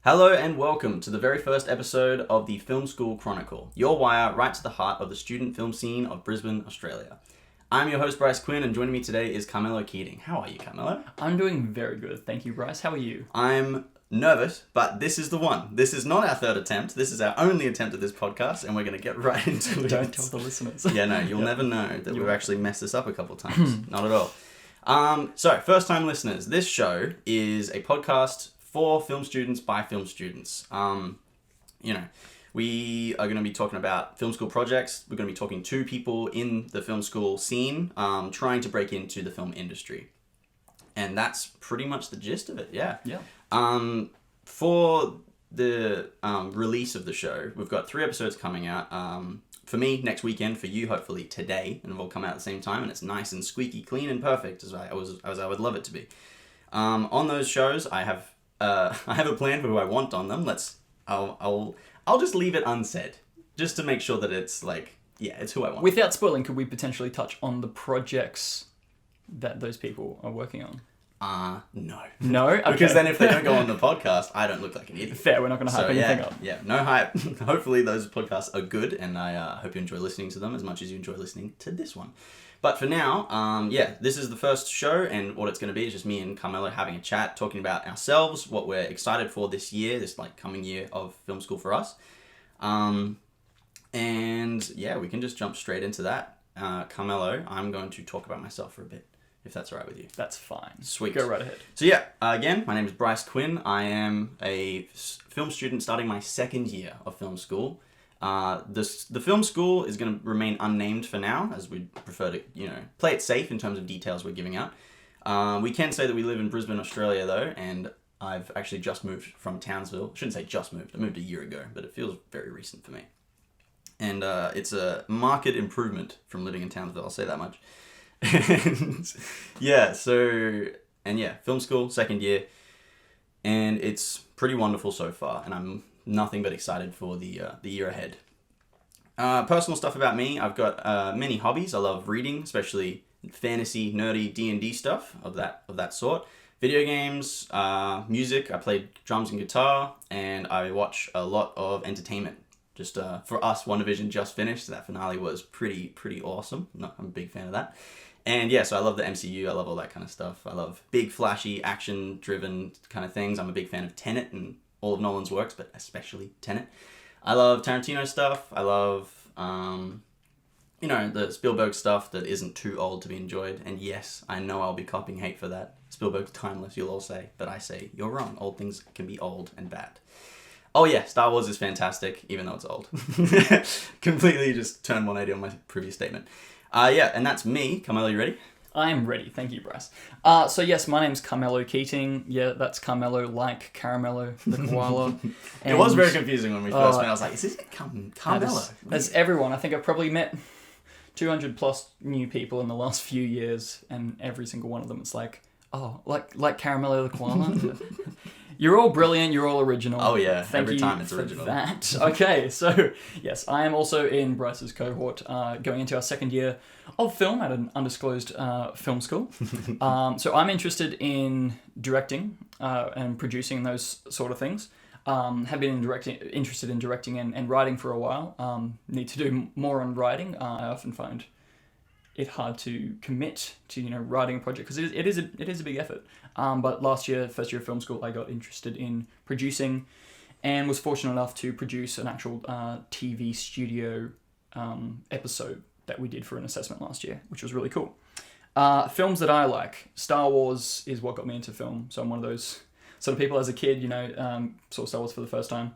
Hello and welcome to the very first episode of the Film School Chronicle, your wire right to the heart of the student film scene of Brisbane, Australia. I'm your host, Bryce Quinn, and joining me today is Carmelo Keating. How are you, Carmelo? I'm doing very good, thank you, Bryce. How are you? I'm nervous, but this is the one. This is not our third attempt. This is our only attempt at this podcast, and we're going to get right into it. Don't tell the listeners. Yeah, no, you'll never know that we've actually messed this up a couple times. Not at all. So, first-time listeners, this show is a podcast for film students by film students. We are going to be talking about film school projects. We're going to be talking to people in the film school scene, trying to break into the film industry. And that's pretty much the gist of it, yeah. Yeah. For the release of the show, we've got 3 episodes coming out. For me, next weekend. For you, hopefully today. And they'll all come out at the same time. And it's nice and squeaky clean and perfect, as I would love it to be. On those shows, I have a plan for who I want on them. I'll just leave it unsaid, just to make sure that it's it's who I want. Without spoiling, could we potentially touch on the projects that those people are working on? No. No? Okay. Because then if they don't go on the podcast, I don't look like an idiot. Fair, we're not going to hype anything up. Yeah, no hype. Hopefully those podcasts are good, and I hope you enjoy listening to them as much as you enjoy listening to this one. But for now, this is the first show, and what it's going to be is just me and Carmelo having a chat, talking about ourselves, what we're excited for this year, this coming year of film school for us. And yeah, we can just jump straight into that. Carmelo, I'm going to talk about myself for a bit, if that's all right with you. That's fine. Sweet. Go right ahead. So yeah, again, my name is Bryce Quinn. I am a film student starting my 2nd year of film school. The film school is going to remain unnamed for now, as we prefer to, play it safe in terms of details we're giving out. We can say that we live in Brisbane, Australia, though, and I've actually just moved from Townsville. I shouldn't say just moved. I moved a year ago, but it feels very recent for me. And it's a marked improvement from living in Townsville, I'll say that much. And film school, 2nd year, and it's pretty wonderful so far, and I'm nothing but excited for the year ahead. Personal stuff about me, I've got many hobbies. I love reading, especially fantasy, nerdy D&D stuff of that sort. Video games, music, I play drums and guitar, and I watch a lot of entertainment. Just for us, WandaVision just finished. That finale was pretty awesome. I'm a big fan of that. And yeah, so I love the MCU. I love all that kind of stuff. I love big, flashy, action-driven kind of things. I'm a big fan of Tenet and all of Nolan's works, but especially Tenet. I love Tarantino stuff. I love, the Spielberg stuff that isn't too old to be enjoyed. And yes, I know I'll be copying hate for that. Spielberg's timeless, you'll all say. But I say, you're wrong. Old things can be old and bad. Oh yeah, Star Wars is fantastic, even though it's old. Completely just turned 180 on my previous statement. And that's me. Carmelo, you ready? I'm ready. Thank you, Bryce. So yes, my name's Carmelo Keating. Yeah, that's Carmelo like Caramello, the koala. It was very confusing when we first met. I was like, is this Carmelo? As everyone, I think I've probably met 200 plus new people in the last few years, and every single one of them is like Caramello the koala. You're all brilliant, you're all original. Oh yeah, Thank every you time it's for original. That. Okay, so yes, I am also in Bryce's cohort, going into our 2nd year of film at an undisclosed film school. So I'm interested in directing and producing those sort of things. Have been interested in directing and writing for a while. Need to do more on writing. I often find it hard to commit to writing a project because it is a big effort. But last year, first year of film school, I got interested in producing, and was fortunate enough to produce an actual TV studio episode that we did for an assessment last year, which was really cool. Films that I like, Star Wars is what got me into film. So I'm one of those sort of people as a kid, saw Star Wars for the first time.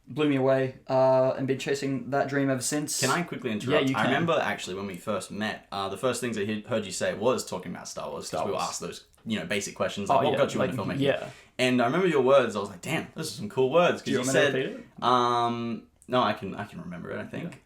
Blew me away, and been chasing that dream ever since. Can I quickly interrupt? Yeah, you can. I remember actually when we first met, the first things I heard you say was talking about Star Wars, because we were asked those basic questions like, what got you into filmmaking? Yeah. And I remember your words. I was like, damn, those are some cool words. Do you want me to repeat it? No, I can remember it, I think.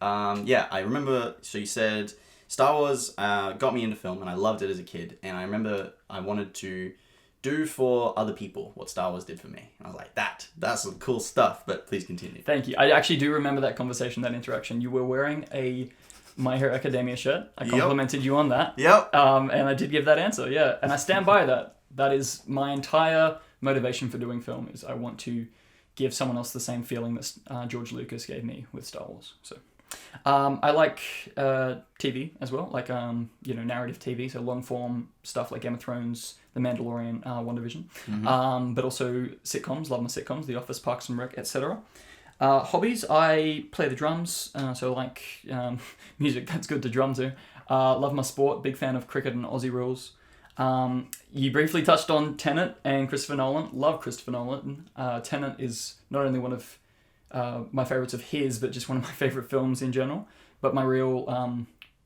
Yeah. I remember, so you said Star Wars got me into film, and I loved it as a kid. And I remember I wanted to do for other people what Star Wars did for me. And I was like, that's some cool stuff, but please continue. Thank you. I actually do remember that conversation, that interaction. You were wearing a My Hero Academia shirt. I complimented you on that. Yep. And I did give that answer, yeah. And I stand by that. That is my entire motivation for doing film, is I want to give someone else the same feeling that George Lucas gave me with Star Wars. So I like TV as well, like narrative TV, so long form stuff like Game of Thrones, The Mandalorian, WandaVision, but also sitcoms. Love my sitcoms, The Office, Parks and Rec, etc. Hobbies, I play the drums, so like music that's good to drum to. Love my sport, big fan of cricket and Aussie rules. You briefly touched on Tenet and Christopher Nolan. Love Christopher Nolan. Tenet is not only one of my favourites of his, but just one of my favourite films in general. But my real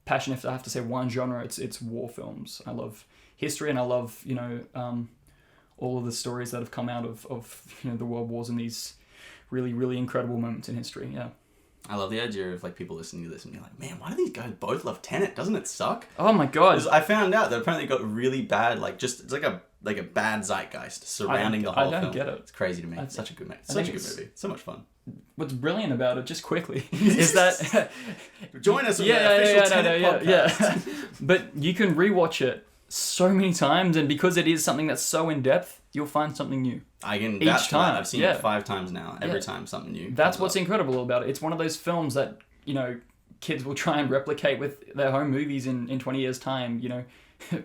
passion, if I have to say one genre, it's war films. I love history, and I love all of the stories that have come out of the world wars and these really, really incredible moments in history. Yeah. I love the idea of like people listening to this and being like, man, why do these guys both love Tenet? Doesn't it suck? Oh my god! 'Cause I found out that apparently it got really bad. Like it's like a bad zeitgeist surrounding the whole film. I don't get it. It's crazy to me. It's such a good movie. Such a good movie. So much fun. What's brilliant about it, just quickly, is that join us on the official Tenet podcast. But you can rewatch it so many times, and because it is something that's so in depth, you'll find something new. I can vouch for that. I've seen it 5 times now. Every time something new. That's what's incredible about it. It's one of those films that kids will try and replicate with their home movies in 20 years' time.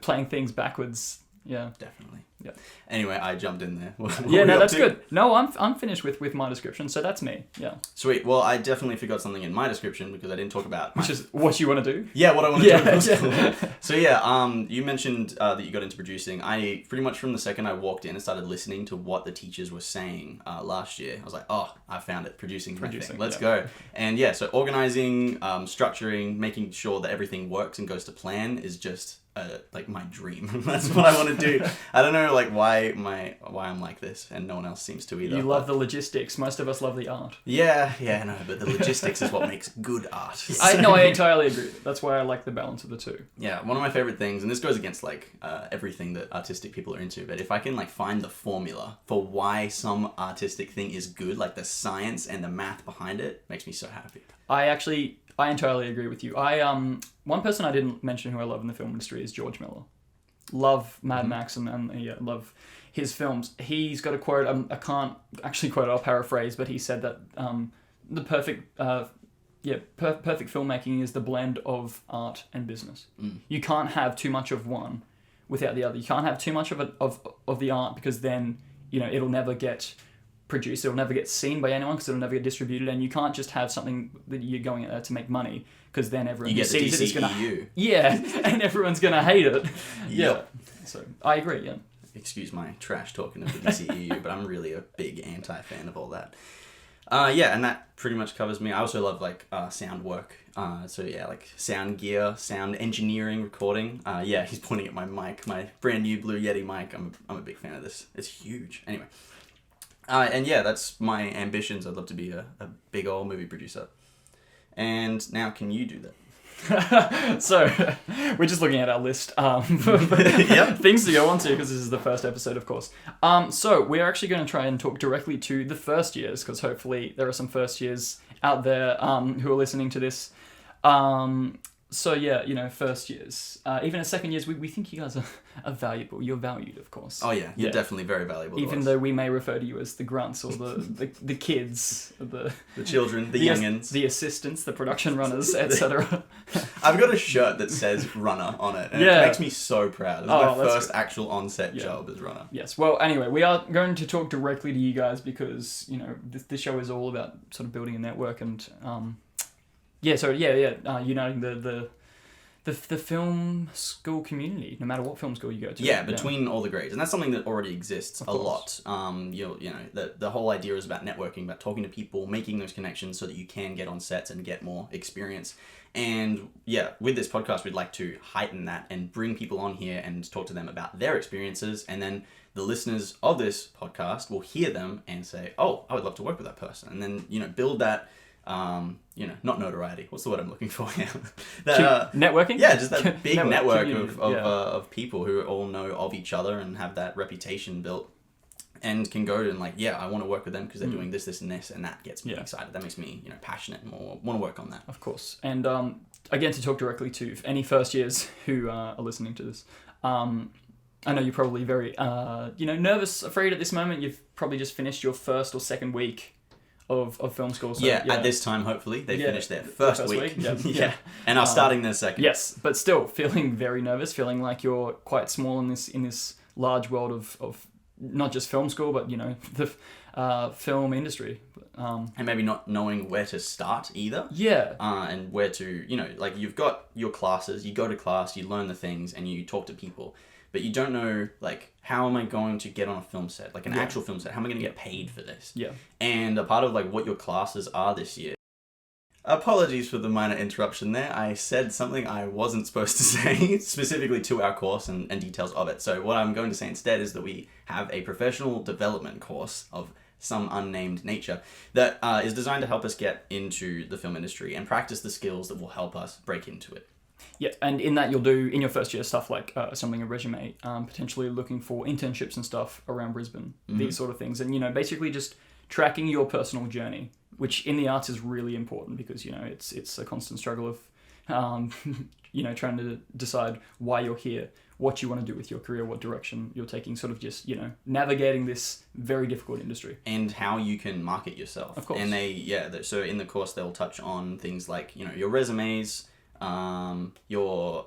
Playing things backwards. Yeah, definitely. Yeah. Anyway, I jumped in there. That's good. No, I'm finished with my description, so that's me. Yeah. Sweet. Well, I definitely forgot something in my description because I didn't talk about which is what you want to do. Yeah, what I want to do. So you mentioned that you got into producing. I pretty much from the second I walked in and started listening to what the teachers were saying last year, I was like, oh, I found it. Producing. Let's go. And so organizing, structuring, making sure that everything works and goes to plan is just like my dream. That's what I want to do. I don't know like why I'm like this and no one else seems to either. You love the logistics. Most of us love the art. Yeah, no, but the logistics is what makes good art. I entirely agree. That's why I like the balance of the two. Yeah, one of my favorite things, and this goes against like everything that artistic people are into, but if I can like find the formula for why some artistic thing is good, like the science and the math behind it, makes me so happy. I entirely agree with you. One person I didn't mention who I love in the film industry is George Miller. Love Mad Max and love his films. He's got a quote, I can't actually quote it, I'll paraphrase, but he said that the perfect filmmaking is the blend of art and business. You can't have too much of one without the other. You can't have too much of the art because then it'll never get produced, it'll never get seen by anyone because it'll never get distributed, and you can't just have something that you're going to make money because then everyone who sees it is going to and everyone's going to hate it. So I agree. Excuse my trash talking of the DCEU, but I'm really a big anti-fan of all that. And that pretty much covers me. I also love like sound work. Like sound gear, sound engineering, recording. He's pointing at my mic, my brand new Blue Yeti mic. I'm a big fan of this. It's huge. Anyway. That's my ambitions. I'd love to be a big old movie producer. And now can you do that? So, we're just looking at our list things to go on to because this is the first episode, of course. So, we're actually going to try and talk directly to the first years because hopefully there are some first years out there who are listening to this. First years. Even as second years, we think you guys are valuable. You're valued, of course. Oh, yeah. You're definitely very valuable. Even though we may refer to you as the grunts or the kids, the children, the youngins. The assistants, the production runners, etc. I've got a shirt that says runner on it, and it makes me so proud. It's my first actual on-set job as runner. Yes. Well, anyway, we are going to talk directly to you guys because, this show is all about sort of building a network and... uniting the film school community, no matter what film school you go to. Yeah, between all the grades. And that's something that already exists a lot. The whole idea is about networking, about talking to people, making those connections so that you can get on sets and get more experience. And with this podcast, we'd like to heighten that and bring people on here and talk to them about their experiences. And then the listeners of this podcast will hear them and say, oh, I would love to work with that person. And then, build that... not notoriety. What's the word I'm looking for here? Networking? Yeah, just that big network of people who all know of each other and have that reputation built and can go to and I want to work with them because they're doing this, this, and this, and that gets me excited. That makes me, passionate and more want to work on that. Of course. And again, to talk directly to any first years who are listening to this, I know you're probably very, nervous, afraid at this moment. You've probably just finished your first or second week of film school. So, at this time, hopefully, they finished their first week. Yeah. And are starting their second. Yes, but still feeling very nervous, feeling like you're quite small in this large world of not just film school, but, the film industry. And maybe not knowing where to start either. Yeah. And where to, you've got your classes, you go to class, you learn the things, and you talk to people. But you don't know, how am I going to get on a film set? Like an actual film set. How am I going to get paid for this? Yeah. And a part of, what your classes are this year. Apologies for the minor interruption there. I said something I wasn't supposed to say, specifically to our course and details of it. So what I'm going to say instead is that we have a professional development course of some unnamed nature that is designed to help us get into the film industry and practice the skills that will help us break into it. Yeah, and in that you'll do, in your first year, stuff like assembling a resume, potentially looking for internships and stuff around Brisbane, these sort of things. And, basically just tracking your personal journey, which in the arts is really important because, it's a constant struggle of, trying to decide why you're here, what you want to do with your career, what direction you're taking, sort of just, navigating this very difficult industry. And how you can market yourself. Of course. And so in the course, they'll touch on things like, your resumes, your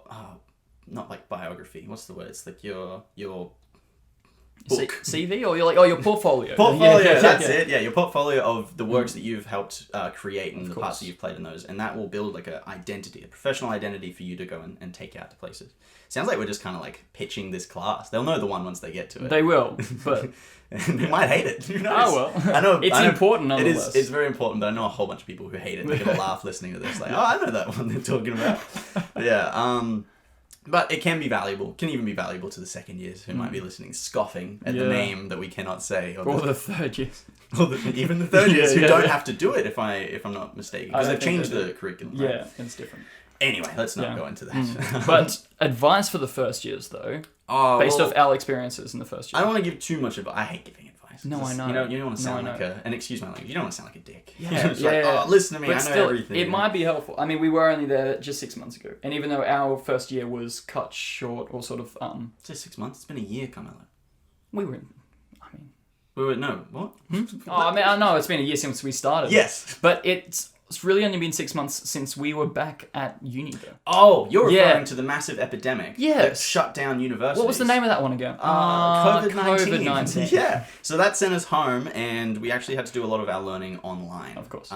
not biography. What's the word? It's like your book. CV or your portfolio. Portfolio, that's it. Yeah, your portfolio of the works that you've helped create and the parts that you've played in those, and that will build a identity, a professional identity for you to go and take out to places. Sounds like we're just kind of pitching this class. They'll know the one once they get to it. They will, but they might hate it. Who knows? Oh well, I know it's important. Nonetheless, it's very important. But I know a whole bunch of people who hate it. They're gonna laugh listening to this. I know that one they're talking about. Yeah. But it can be valuable. Can even be valuable to the second years who might be listening, scoffing at the name that we cannot say. Or the third years. Or even the third years who don't have to do it, if I'm not mistaken, because they've changed the curriculum. Right? Yeah, it's different. Anyway, let's not go into that. But advice for the first years, though, based off our experiences in the first year. I don't want to give too much advice. I hate giving advice. No, I know. You don't want to sound and excuse my language, you don't want to sound like a dick. Yeah. Listen to me, but I know still, everything. It might be helpful. I mean, we were only there just 6 months ago. And even though our first year was cut short or sort of... Just 6 months? It's been a year, Carmelo. We were... No, what? I know it's been a year since we started. Yes. But it's really only been 6 months since we were back at uni, though. Oh, you're referring to the massive epidemic that shut down universities. What was the name of that one again? COVID-19. Yeah. So that sent us home, and we actually had to do a lot of our learning online. Of course.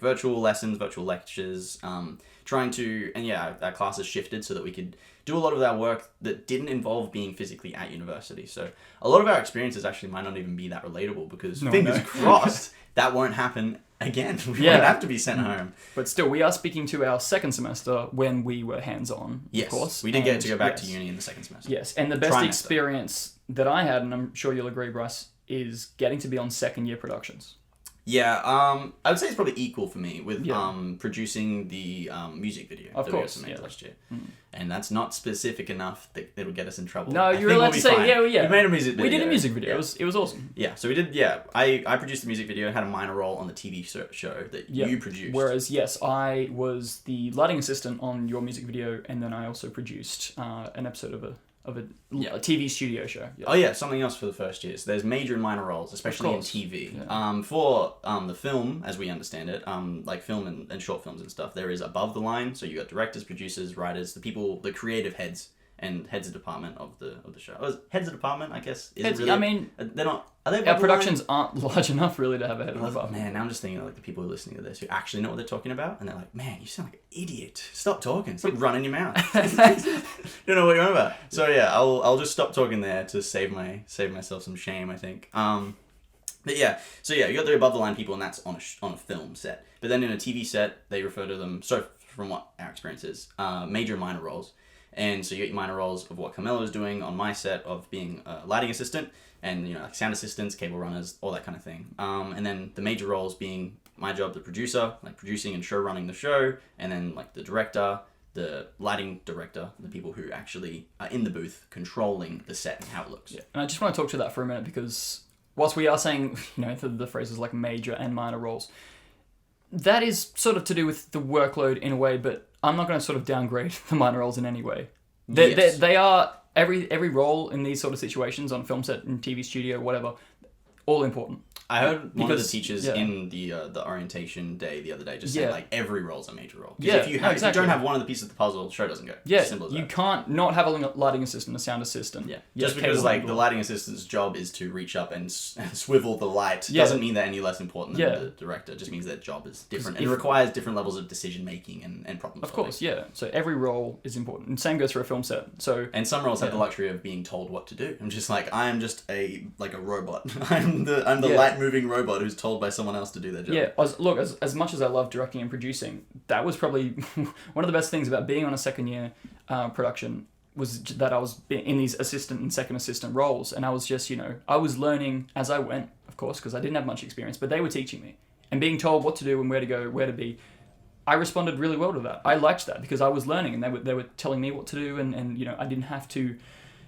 Virtual lessons, virtual lectures, our classes shifted so that we could do a lot of our work that didn't involve being physically at university. So a lot of our experiences actually might not even be that relatable because fingers crossed that won't happen again. We won't have to be sent home. But still, we are speaking to our second semester when we were hands-on, of course. We did get to go back to uni in the second semester. Yes, and the best experience that I had, and I'm sure you'll agree, Bryce, is getting to be on second year productions. Yeah, I would say it's probably equal for me with producing the music video that we also made last year. And that's not specific enough that it'll get us in trouble. No, you're allowed to say, We made a music video. We did a music video. It was awesome. Yeah, so we did, I produced the music video, had a minor role on the TV show that you produced. Whereas, yes, I was the lighting assistant on your music video, and then I also produced an episode of a TV studio show. Yeah. Oh yeah, something else for the first year. So there's major and minor roles, especially in TV. Yeah. For the film, as we understand it, like film and short films and stuff, there is above the line. So you got directors, producers, writers, the creative heads and heads of department of the show. Heads of department, I guess. They're not. Are they? Our productions aren't large enough really to have a head of department. Man, now I'm just thinking the people who are listening to this who actually know what they're talking about, and they're like, "Man, you sound like an idiot. Stop talking. Stop running your mouth. You don't know what you're on about." So yeah, I'll just stop talking there to save myself some shame, I think. But yeah, so yeah, you got the above the line people, and that's on a film set. But then in a TV set, they refer to them. So from what our experience is, major and minor roles. And so you get your minor roles of what Carmelo is doing on my set of being a lighting assistant and, sound assistants, cable runners, all that kind of thing. And then the major roles being my job, the producer, producing and show running the show, and then the director, the lighting director, the people who actually are in the booth controlling the set and how it looks. Yeah. And I just want to talk to that for a minute because whilst we are saying, the phrases like major and minor roles, that is sort of to do with the workload in a way, but I'm not going to sort of downgrade the minor roles in any way. They are every role in these sort of situations on a film set, in TV studio, whatever, all important. I heard one of the Because- teachers yeah. in the orientation day the other day just saying Yeah. like every role's a major role. 'Cause Yeah, if you no, if you exactly. don't have one of the pieces of the puzzle, the show doesn't go. Yeah, Simple as you that. can't not have a lighting assistant, a sound assistant. Yeah, Yeah, just because cable like the handler. lighting assistant's job is to reach up and swivel the light Yeah. doesn't mean they're any less important than Yeah. the director. It just means their job is different. if- It requires different levels of decision making and problem Of solving. course, yeah. So every role is important. And same goes for a film set. So And some roles have the Yeah. luxury of being told what to do. I'm just like I am just a robot. I'm the Yeah. light moving robot who's told by someone else to do their job. yeah, as much as I love directing and producing, that was probably one of the best things about being on a second year production was that I was in these assistant and second assistant roles, and I was just, I was learning as I went, of course, because I didn't have much experience, but they were teaching me and being told what to do and where to go, where to be. I responded really well to that. I liked that because I was learning and they were telling me what to do, and I didn't have to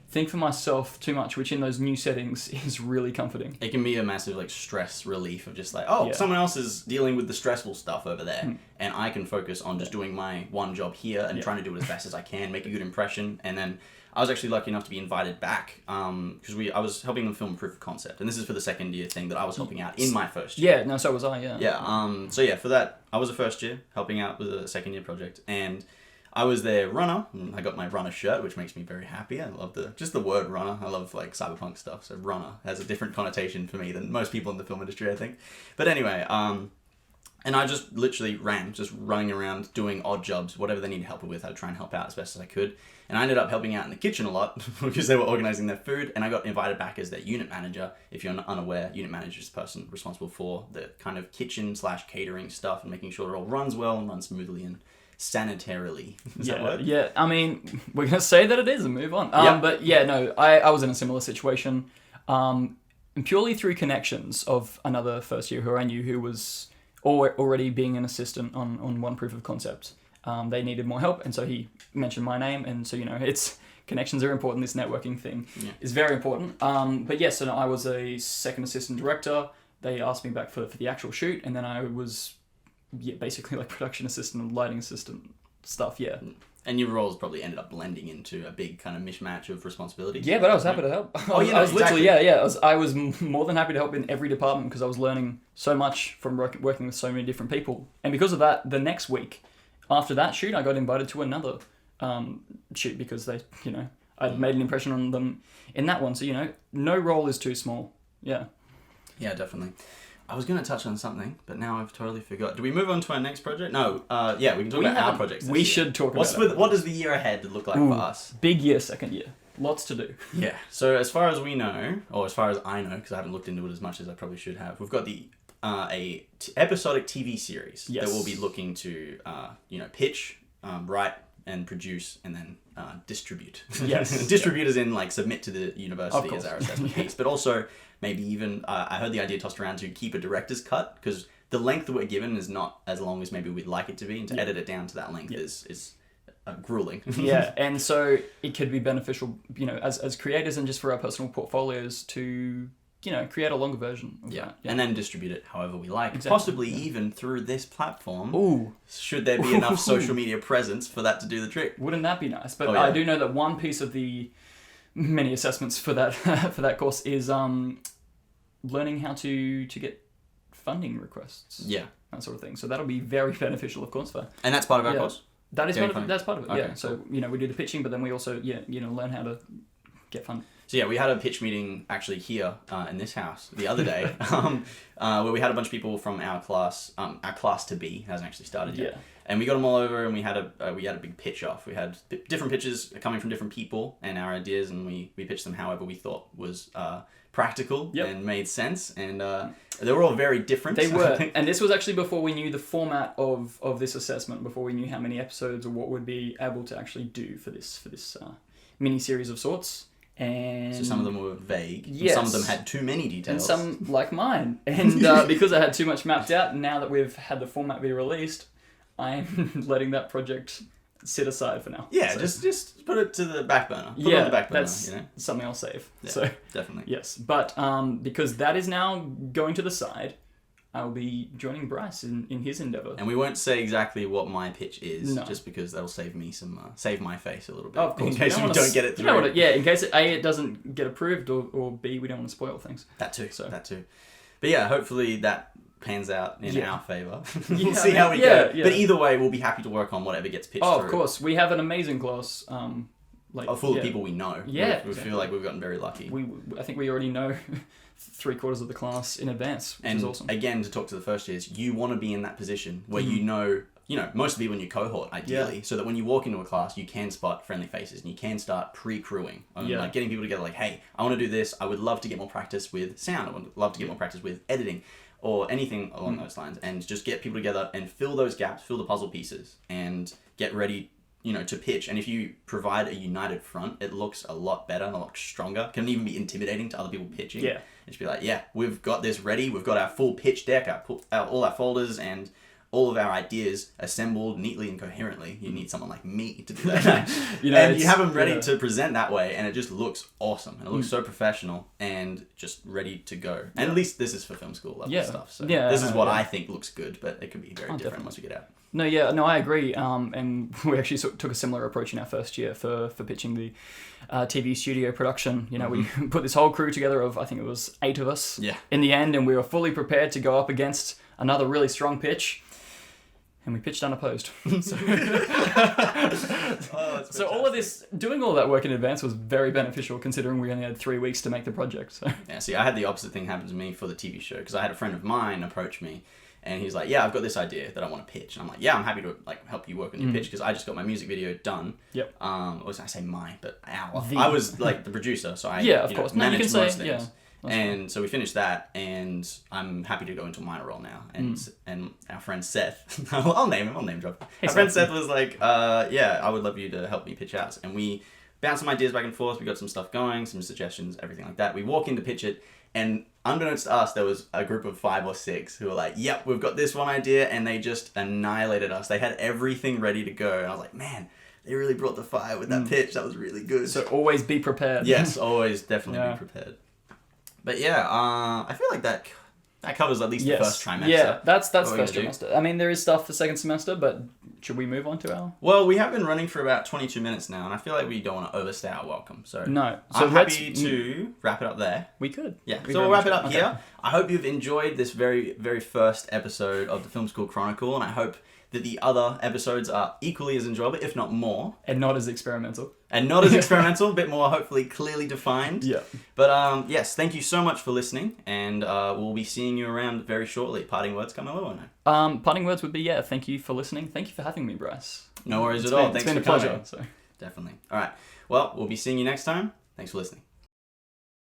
think for myself too much, which in those new settings is really comforting. It can be a massive like stress relief of just like, Yeah. someone else is dealing with the stressful stuff over there, and I can focus on just doing my one job here and Yeah. trying to do it as best as I can, make a good impression. And then I was actually lucky enough to be invited back because I was helping them film proof of concept, and this is for the second year thing that I was helping out in my first year. Yeah, no, so was I, yeah. Yeah. So yeah, for that, I was a first year helping out with a second year project, and I was their runner. And I got my runner shirt, which makes me very happy. I love just the word runner. I love like cyberpunk stuff, so runner has a different connotation for me than most people in the film industry, I think. But anyway, and I just literally ran, just running around doing odd jobs, whatever they needed help with. I'd try and help out as best as I could. And I ended up helping out in the kitchen a lot because they were organizing their food, and I got invited back as their unit manager. If you're unaware, unit manager is the person responsible for the kind of kitchen/catering stuff and making sure it all runs well and runs smoothly and sanitarily. Is that a word? Yeah, I mean, we're going to say that it is and move on. Yep. But yeah, no, I was in a similar situation. And purely through connections of another first year who I knew who was already being an assistant on one proof of concept. They needed more help, and so he mentioned my name, and so, it's connections are important. This networking thing is very important. But yes, so I was a second assistant director. They asked me back for the actual shoot, and then I was basically like production assistant and lighting assistant stuff, yeah. And your roles probably ended up blending into a big kind of mishmash of responsibilities. Yeah, but I was happy to help. Oh, yeah, I was exactly. literally, I was more than happy to help in every department because I was learning so much from working with so many different people. And because of that, the next week after that shoot, I got invited to another shoot because they, I'd made an impression on them in that one. So, no role is too small. Yeah. Yeah, definitely. I was going to touch on something, but now I've totally forgot. Do we move on to our next project? No. Yeah, we can talk about our projects. We should talk about it. What does the year ahead look like for us? Big year, second year. Lots to do. Yeah. So as far as we know, or as far as I know, because I haven't looked into it as much as I probably should have, we've got the episodic TV series Yes. that we'll be looking to, pitch, write, and produce, and then distribute. Yes. Distribute as in like submit to the university course. as our assessment piece, but also maybe even I heard the idea tossed around to keep a director's cut because the length that we're given is not as long as maybe we'd like it to be, and to edit it down to that length is grueling. Yeah, and so it could be beneficial, as creators and just for our personal portfolios to, create a longer version of that. And then distribute it however we like, Exactly. possibly even through this platform. Ooh, Should there be enough social media presence for that to do the trick? wouldn't that be nice? But Oh, yeah. I do know that one piece of the many assessments for that for that course is learning how to get funding requests. Yeah. That sort of thing. So that'll be very beneficial, of course, for And that's part of our Yeah. course? that is Getting part of it. funding? That's part of it. Okay, Yeah. So we do the pitching, but then we also learn how to get funding. So yeah, we had a pitch meeting actually here in this house the other day, where we had a bunch of people from our class to be hasn't actually started yet, Yeah. and we got them all over, and we had a big pitch off. We had different pitches coming from different people and our ideas, and we pitched them however we thought was practical Yep. and made sense, and they were all very different. They were, and this was actually before we knew the format of this assessment, before we knew how many episodes or what we'd be able to actually do for this mini series of sorts. And So some of them were vague. Yes. And some of them had too many and details. some like mine, and because I had too much mapped out. Now that we've had the format be released, I'm letting that project sit aside for now. Yeah, So, just put it to the back burner. Put it on the back burner, that's something I'll save. Yeah. So Definitely. yes, but because that is now going to the side, I'll be joining Bryce in his endeavour. And we won't say exactly what my pitch is, No. just because that'll save me save my face a little bit. Oh, of course. In case we don't get it through. In case it doesn't get approved, or B, we don't want to spoil things. That too. But yeah, hopefully that pans out in our favour. We'll Yeah, see how we go. yeah. But either way, we'll be happy to work on whatever gets pitched Oh, through. of course. We have an amazing class. Full of people we know. Yeah, we feel like we've gotten very lucky. I think we already know 3/4 of the class in advance, which is awesome. Again, to talk to the first years, you want to be in that position where you know most of the people in your cohort, ideally, so that when you walk into a class, you can spot friendly faces and you can start pre-crewing. Like getting people together like, hey, I want to do this. I would love to get more practice with sound. I would love to get more practice with editing or anything along those lines, and just get people together and fill those gaps, fill the puzzle pieces, and get ready to pitch. And if you provide a united front, it looks a lot better and a lot stronger. Can even be intimidating to other people pitching. Yeah. Just be like, yeah, we've got this ready. We've got our full pitch deck, all our folders, and all of our ideas assembled neatly and coherently. You need someone like me to do that. And you have them ready to present that way, and it just looks awesome. And it looks so professional and just ready to go. And at least this is for film school level stuff. So this is what I think looks good, but it could be very different once we get out. No, I agree. And we actually took a similar approach in our first year for pitching the TV studio production. We put this whole crew together of, I think it was 8 of us in the end, and we were fully prepared to go up against another really strong pitch. And we pitched unopposed. So all of this, doing all that work in advance was very beneficial, considering we only had 3 weeks to make the project. So. Yeah, see, I had the opposite thing happen to me for the TV show, because I had a friend of mine approach me, and he's like, yeah, I've got this idea that I want to pitch. And I'm like, yeah, I'm happy to help you work on your pitch, because I just got my music video done. Yep. Or I say mine, but our. I was like the producer, so I of course. managed most things. Yeah. And so we finished that, and I'm happy to go into a minor role now. And our friend Seth, I'll name drop. Our friend Seth was like, yeah, I would love you to help me pitch out. And we bounced some ideas back and forth. We got some stuff going, some suggestions, everything like that. We walk in to pitch it, and unbeknownst to us, there was a group of 5 or 6 who were like, yep, we've got this one idea, and they just annihilated us. They had everything ready to go, and I was like, man, they really brought the fire with that pitch. That was really good. So always be prepared. Yes, always definitely be prepared. But yeah, I feel like that covers at least the first trimester. Yeah, that's first trimester. I mean, there is stuff for second semester, but should we move on to our... Well, we have been running for about 22 minutes now, and I feel like we don't want to overstay our welcome. So no. I'm happy to wrap it up there. We could. Yeah, so we'll wrap it up here. I hope you've enjoyed this very, very first episode of the Film School Chronicle, and I hope that the other episodes are equally as enjoyable, if not more. And not as experimental. A bit more hopefully clearly defined. Yeah. But yes, thank you so much for listening, and we'll be seeing you around very shortly. Parting words, Carmelo, or no? Parting words would be, thank you for listening. Thank you for having me, Bryce. No worries at all. It's Thanks been for a coming. pleasure. So. Definitely. All right. Well, we'll be seeing you next time. Thanks for listening.